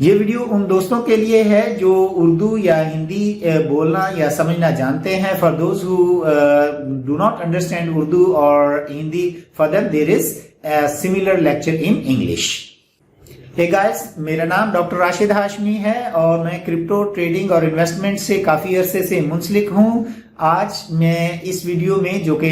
ये वीडियो उन दोस्तों के लिए है जो उर्दू या हिंदी बोलना या समझना जानते हैं। For those who do not understand Urdu और Hindi, for them there is a similar lecture in English. Hey guys, मेरा नाम डॉक्टर राशिद हाशमी है और मैं क्रिप्टो ट्रेडिंग और इन्वेस्टमेंट से काफी अरसे से मुंसलिक हूं। आज मैं इस वीडियो में, जो कि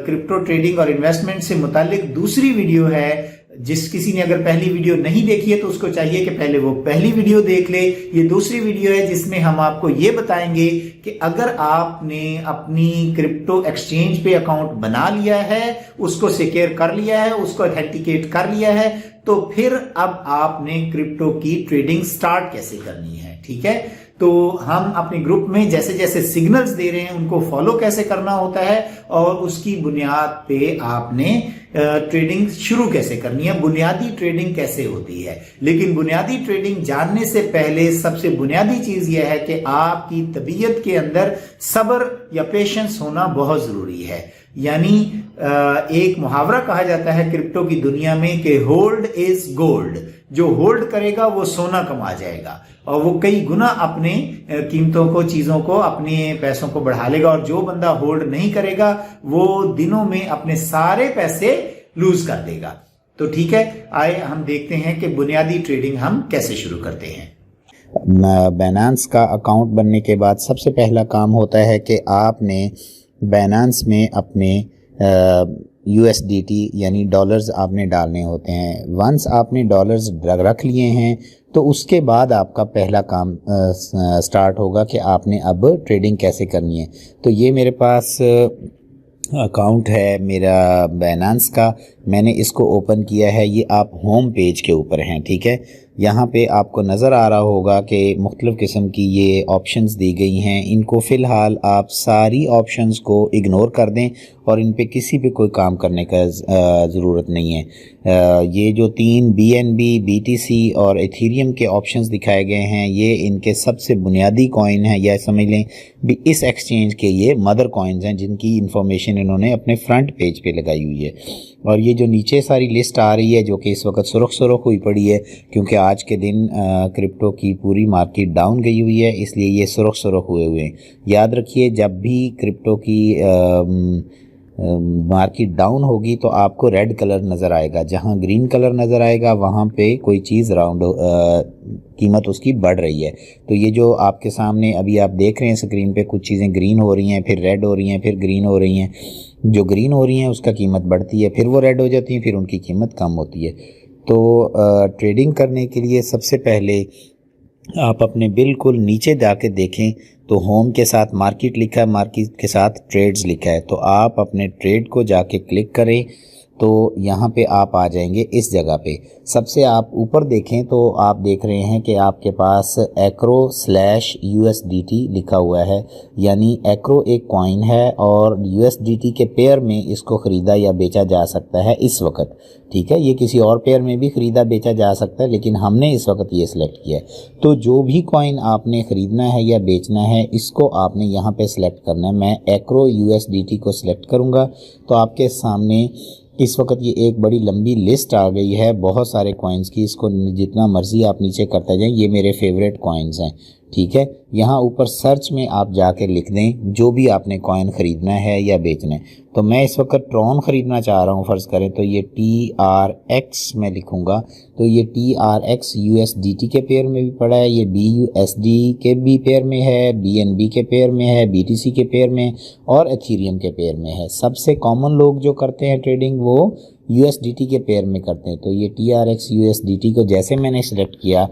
क्रिप्टो ट्रेडिंग और इन्वेस्टमेंट से मुतालिक दूसरी वीडियो है, जिस किसी ने अगर पहली वीडियो नहीं देखी है तो उसको चाहिए कि पहले वो पहली वीडियो देख ले। ये दूसरी वीडियो है जिसमें हम आपको ये बताएंगे कि अगर आपने अपनी क्रिप्टो एक्सचेंज पे अकाउंट बना लिया है, उसको सिक्योर कर लिया है, उसको ऑथेंटिकेट कर लिया है, तो फिर अब आपने क्रिप्टो की ट्रेडिंग स्टार्ट कैसे करनी है। ठीक है, तो हम अपने ग्रुप में जैसे जैसे सिग्नल्स दे रहे हैं उनको फॉलो कैसे करना होता है और उसकी बुनियाद पे आपने ट्रेडिंग शुरू कैसे करनी है, बुनियादी ट्रेडिंग कैसे होती है। लेकिन बुनियादी ट्रेडिंग जानने से पहले सबसे बुनियादी चीज यह है कि आपकी तबीयत के अंदर सब्र या पेशेंस होना बहुत जरूरी है। यानी एक मुहावरा कहा जाता है क्रिप्टो की दुनिया में कि होल्ड इज गोल्ड। जो होल्ड करेगा वो सोना कमा जाएगा और वो कई गुना अपने कीमतों को, चीजों को, अपने पैसों को बढ़ा लेगा। और जो बंदा होल्ड नहीं करेगा वो दिनों में अपने सारे पैसे लूज कर देगा। तो ठीक है, आए हम देखते हैं कि बुनियादी ट्रेडिंग हम कैसे शुरू करते हैं। बाइनेंस का अकाउंट बनने के बाद सबसे पहला काम होता है कि आपने बाइनेंस में अपने USDT यानी डॉलर्स आपने डालने होते हैं। वंस आपने डॉलर्स रख लिए हैं तो उसके बाद आपका पहला काम स्टार्ट होगा कि आपने अब ट्रेडिंग कैसे करनी है। तो ये मेरे पास अकाउंट है मेरा बाइनेंस का, मैंने इसको ओपन किया है। ये आप होम पेज के ऊपर हैं। ठीक है, यहाँ पे आपको नज़र आ रहा होगा कि मुख्तलिफ़ किस्म की ये ऑप्शंस दी गई हैं। इनको फ़िलहाल आप सारी ऑप्शंस को इग्नोर कर दें और इन पे किसी पे कोई काम करने का ज़रूरत नहीं है। ये जो 3 BNB, BTC और एथीरियम के ऑप्शंस दिखाए गए हैं, ये इनके सबसे बुनियादी कॉइन हैं, या समझ लें भी इस एक्सचेंज के ये मदर कॉइन्स हैं जिनकी इंफॉर्मेशन इन्होंने अपने फ्रंट पेज पे लगाई हुई है। और ये जो नीचे सारी लिस्ट आ रही है, जो कि इस वक्त सुरख हुई पड़ी है क्योंकि आज के दिन क्रिप्टो की पूरी मार्केट डाउन गई हुई है, इसलिए ये सुरख हुए हैं। याद रखिए, जब भी क्रिप्टो की मार्केट डाउन होगी तो आपको रेड कलर नज़र आएगा। जहां ग्रीन कलर नज़र आएगा वहां पे कोई चीज़ राउंड कीमत उसकी बढ़ रही है। तो ये जो आपके सामने अभी आप देख रहे हैं स्क्रीन पे, कुछ चीज़ें ग्रीन हो रही हैं, फिर रेड हो रही हैं, फिर ग्रीन हो रही हैं। जो ग्रीन हो रही हैं उसका कीमत बढ़ती है, फिर वो रेड हो जाती हैं, फिर उनकी कीमत कम होती है। तो ट्रेडिंग करने के लिए सबसे पहले आप अपने बिल्कुल नीचे जाके देखें तो होम के साथ मार्केट लिखा है, मार्केट के साथ ट्रेड्स लिखा है। तो आप अपने ट्रेड को जाके क्लिक करें तो यहाँ पे आप आ जाएंगे इस जगह पे। सबसे आप ऊपर देखें तो आप देख रहे हैं कि आपके पास ECRO/USDT लिखा हुआ है। यानी ECRO एक कॉइन है और USDT के पेयर में इसको ख़रीदा या बेचा जा सकता है इस वक्त। ठीक है, ये किसी और पेयर में भी ख़रीदा बेचा जा सकता है, लेकिन हमने इस वक्त ये सिलेक्ट किया है। तो जो भी कॉइन आपने ख़रीदना है या बेचना है, इसको आपने यहाँ पे सिलेक्ट करना है। मैं ECRO USDT को सिलेक्ट करूँगा तो आपके सामने इस वक्त ये एक बड़ी लंबी लिस्ट आ गई है बहुत सारे कॉइन्स की। इसको जितना मर्जी आप नीचे करते जाएं, ये मेरे फेवरेट कॉइन्स हैं। ठीक है, यहाँ ऊपर सर्च में आप जाके लिख दें जो भी आपने कॉइन ख़रीदना है या बेचना है। तो मैं इस वक्त ट्रॉन ख़रीदना चाह रहा हूँ फ़र्ज़ करें, तो ये TRX मैं लिखूँगा। तो ये TRX USDT के पेयर में भी पड़ा है, ये BUSD के भी पेयर में है, BNB के पेयर में है, BTC के पेयर में और एथीरियम के पेयर में है। सबसे कॉमन लोग जो करते हैं ट्रेडिंग वो USDT के पेयर में करते हैं। तो ये TRX USDT को जैसे मैंने सेलेक्ट किया,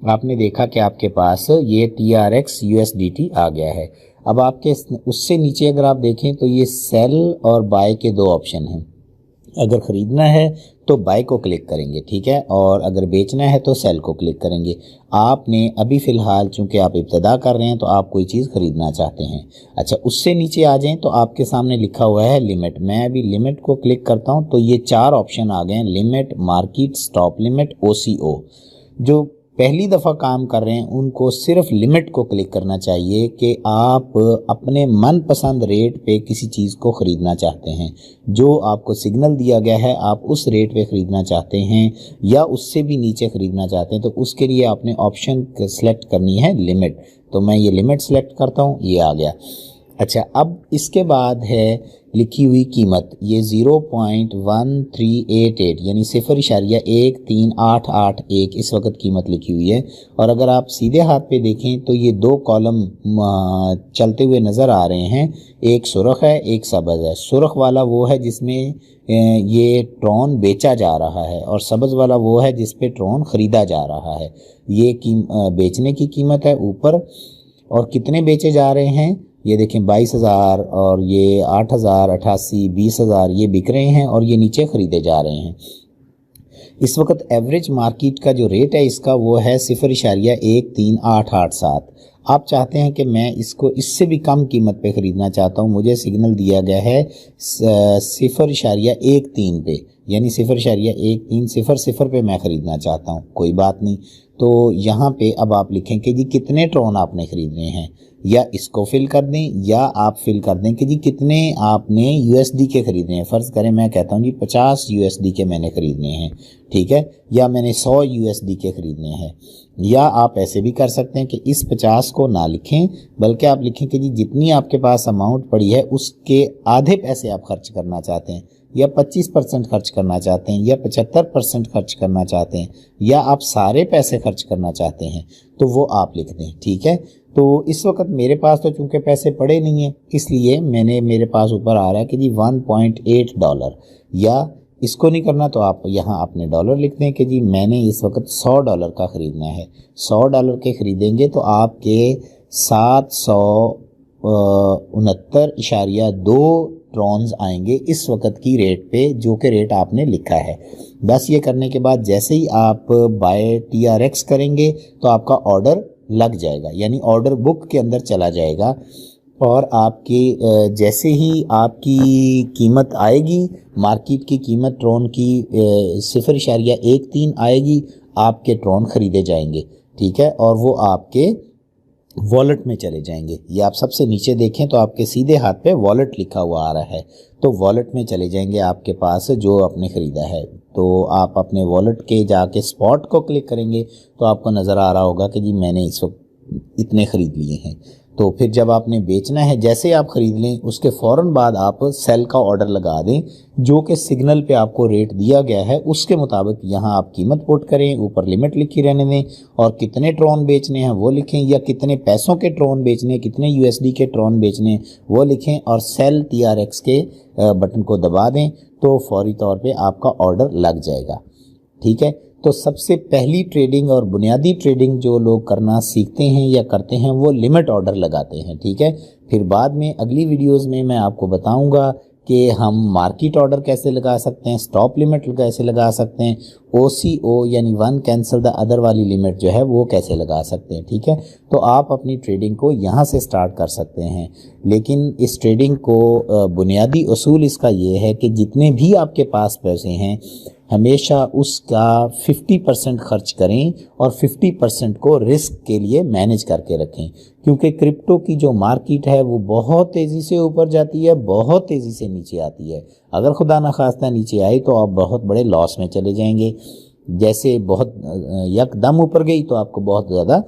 आपने देखा कि आपके पास ये TRX USDT आ गया है। अब आपके उससे नीचे अगर आप देखें तो ये सेल और बाय के दो ऑप्शन हैं। अगर ख़रीदना है तो बाय को क्लिक करेंगे, ठीक है, और अगर बेचना है तो सेल को क्लिक करेंगे। आपने अभी फ़िलहाल चूँकि आप इब्तदा कर रहे हैं तो आप कोई चीज़ ख़रीदना चाहते हैं। अच्छा, उससे नीचे आ जाएं तो आपके सामने लिखा हुआ है लिमिट। मैं अभी लिमिट को क्लिक करता हूं तो ये 4 ऑप्शन आ गए हैं, limit, market, stop limit, OCO। जो पहली दफ़ा काम कर रहे हैं उनको सिर्फ लिमिट को क्लिक करना चाहिए कि आप अपने मनपसंद रेट पे किसी चीज़ को ख़रीदना चाहते हैं, जो आपको सिग्नल दिया गया है आप उस रेट पे ख़रीदना चाहते हैं या उससे भी नीचे ख़रीदना चाहते हैं, तो उसके लिए आपने ऑप्शन सेलेक्ट करनी है लिमिट। तो मैं ये लिमिट सेलेक्ट करता हूँ, ये आ गया। अच्छा, अब इसके बाद है लिखी हुई कीमत, ये 0.1388 यानी 0.13881 इस वक्त कीमत लिखी हुई है। और अगर आप सीधे हाथ पे देखें तो ये दो कॉलम चलते हुए नज़र आ रहे हैं, एक सुर्ख है एक सब्ज़ है। सुर्ख वाला वो है जिसमें ये ट्रॉन बेचा जा रहा है और सब्ज़ वाला वो है जिस पे ट्रॉन ख़रीदा जा रहा है। ये बेचने की कीमत है ऊपर, और कितने बेचे जा रहे हैं ये देखें 22,000 और ये 8,000, 88, 20,000 ये बिक रहे हैं और ये नीचे ख़रीदे जा रहे हैं। इस वक्त एवरेज मार्केट का जो रेट है इसका वो है 0.13887। आप चाहते हैं कि मैं इसको इससे भी कम कीमत पे ख़रीदना चाहता हूँ, मुझे सिग्नल दिया गया है 0.13 पे, यानी 0.1300 पे मैं ख़रीदना चाहता हूँ। कोई बात नहीं, तो यहाँ पे अब आप लिखें कि जी कितने ट्रॉन आपने ख़रीदने हैं, या इसको फिल कर दें या आप फिल कर दें कि जी कितने आपने यूएसडी के ख़रीदने हैं। फ़र्ज़ करें मैं कहता हूँ जी 50 यूएसडी के मैंने ख़रीदने हैं, ठीक है, या मैंने 100 यूएसडी के ख़रीदने हैं। या आप ऐसे भी कर सकते हैं कि इस 50 को ना लिखें बल्कि आप लिखें कि जी जितनी आपके पास अमाउंट पड़ी है उसके आधे पैसे आप खर्च करना चाहते हैं, या 25% खर्च करना चाहते हैं, या 75% खर्च करना चाहते हैं, या आप सारे पैसे खर्च करना चाहते हैं, तो वो आप लिख दें, ठीक है। तो इस वक्त मेरे पास तो चूँकि पैसे पड़े नहीं हैं इसलिए मेरे पास ऊपर आ रहा है कि जी $1.8, या इसको नहीं करना तो आप यहाँ अपने डॉलर लिख दें कि जी मैंने इस वक्त $100 का ख़रीदना है। $100 के ख़रीदेंगे तो आपके 769.2 ट्रॉन्स आएंगे इस वक्त की रेट पे, जो कि रेट आपने लिखा है। बस ये करने के बाद जैसे ही आप बाय TRX करेंगे तो आपका ऑर्डर लग जाएगा, यानी ऑर्डर बुक के अंदर चला जाएगा, और आपकी जैसे ही आपकी कीमत आएगी, मार्केट की कीमत ट्रॉन की 0.13 आएगी, आपके ट्रॉन ख़रीदे जाएंगे, ठीक है, और वो आपके वॉलेट में चले जाएंगे। ये आप सबसे नीचे देखें तो आपके सीधे हाथ पे वॉलेट लिखा हुआ आ रहा है, तो वॉलेट में चले जाएंगे आपके पास जो आपने ख़रीदा है। तो आप अपने वॉलेट के जाके स्पॉट को क्लिक करेंगे तो आपको नज़र आ रहा होगा कि जी मैंने इस वक्त इतने ख़रीद लिए हैं। तो फिर जब आपने बेचना है, जैसे आप ख़रीद लें उसके फ़ौरन बाद आप सेल का ऑर्डर लगा दें, जो कि सिग्नल पे आपको रेट दिया गया है उसके मुताबिक यहाँ आप कीमत पुट करें, ऊपर लिमिट लिखी रहने दें, और कितने ट्रॉन बेचने हैं वो लिखें, या कितने पैसों के ट्रॉन बेचने हैं, कितने USD के ट्रॉन बेचने हैं वो लिखें, और सेल TRX के बटन को दबा दें तो फौरी तौर पे आपका ऑर्डर लग जाएगा, ठीक है। तो सबसे पहली ट्रेडिंग और बुनियादी ट्रेडिंग जो लोग करना सीखते हैं या करते हैं वो लिमिट ऑर्डर लगाते हैं, ठीक है। फिर बाद में अगली वीडियोस में मैं आपको बताऊंगा कि हम मार्केट ऑर्डर कैसे लगा सकते हैं, स्टॉप लिमिट कैसे लगा सकते हैं, OCO यानी वन कैंसिल द अदर वाली लिमिट जो है वो कैसे लगा सकते हैं, ठीक है। तो आप अपनी ट्रेडिंग को यहाँ से स्टार्ट कर सकते हैं, लेकिन इस ट्रेडिंग को बुनियादी उसूल इसका ये है कि जितने भी आपके पास पैसे हैं हमेशा उसका 50% खर्च करें और 50% को रिस्क के लिए मैनेज करके रखें, क्योंकि क्रिप्टो की जो मार्केट है वो बहुत तेज़ी से ऊपर जाती है, बहुत तेज़ी से नीचे आती है। अगर खुदा न खास्ता नीचे आई तो आप बहुत बड़े लॉस में चले जाएंगे, जैसे बहुत यकदम ऊपर गई तो आपको बहुत ज़्यादा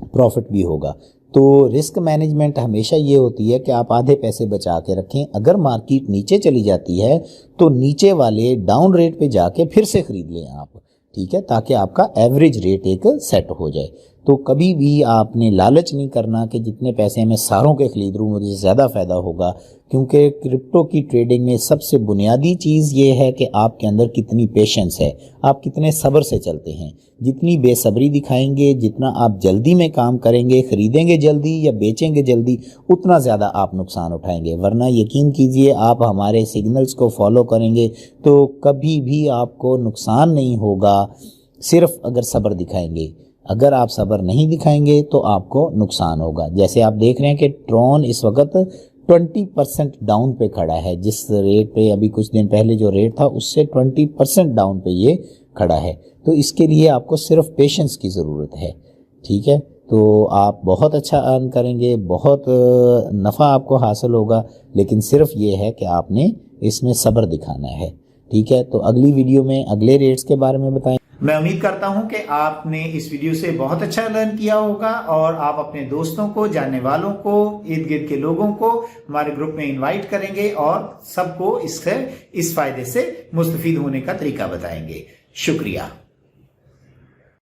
प्रॉफिट भी होगा। तो रिस्क मैनेजमेंट हमेशा ये होती है कि आप आधे पैसे बचा के रखें, अगर मार्केट नीचे चली जाती है तो नीचे वाले डाउन रेट पे जाके फिर से ख़रीद लें आप, ठीक है, ताकि आपका एवरेज रेट एक सेट हो जाए। तो कभी भी आपने लालच नहीं करना कि जितने पैसे मैं सारों के ख़रीद लूँ मुझे ज़्यादा फ़ायदा होगा, क्योंकि क्रिप्टो की ट्रेडिंग में सबसे बुनियादी चीज़ ये है कि आपके अंदर कितनी पेशेंस है, आप कितने सब्र से चलते हैं। जितनी बेसब्री दिखाएंगे, जितना आप जल्दी में काम करेंगे, ख़रीदेंगे जल्दी या बेचेंगे जल्दी, उतना ज़्यादा आप नुकसान उठाएंगे। वरना यकीन कीजिए आप हमारे सिग्नल्स को फॉलो करेंगे तो कभी भी आपको नुकसान नहीं होगा, सिर्फ अगर सब्र दिखाएंगे। अगर आप सब्र नहीं दिखाएंगे तो आपको नुकसान होगा। जैसे आप देख रहे हैं कि ट्रॉन इस वक्त 20% डाउन पे खड़ा है, जिस रेट पे अभी कुछ दिन पहले जो रेट था उससे 20% डाउन पे ये खड़ा है। तो इसके लिए आपको सिर्फ पेशेंस की ज़रूरत है, ठीक है। तो आप बहुत अच्छा अर्न करेंगे, बहुत नफ़ा आपको हासिल होगा, लेकिन सिर्फ ये है कि आपने इसमें सब्र दिखाना है, ठीक है। तो अगली वीडियो में अगले रेट्स के बारे में बताएं। मैं उम्मीद करता हूं कि आपने इस वीडियो से बहुत अच्छा लर्न किया होगा और आप अपने दोस्तों को, जानने वालों को, इर्द गिर्द के लोगों को हमारे ग्रुप में इनवाइट करेंगे और सबको इस फायदे से मुस्तफीद होने का तरीका बताएंगे। शुक्रिया।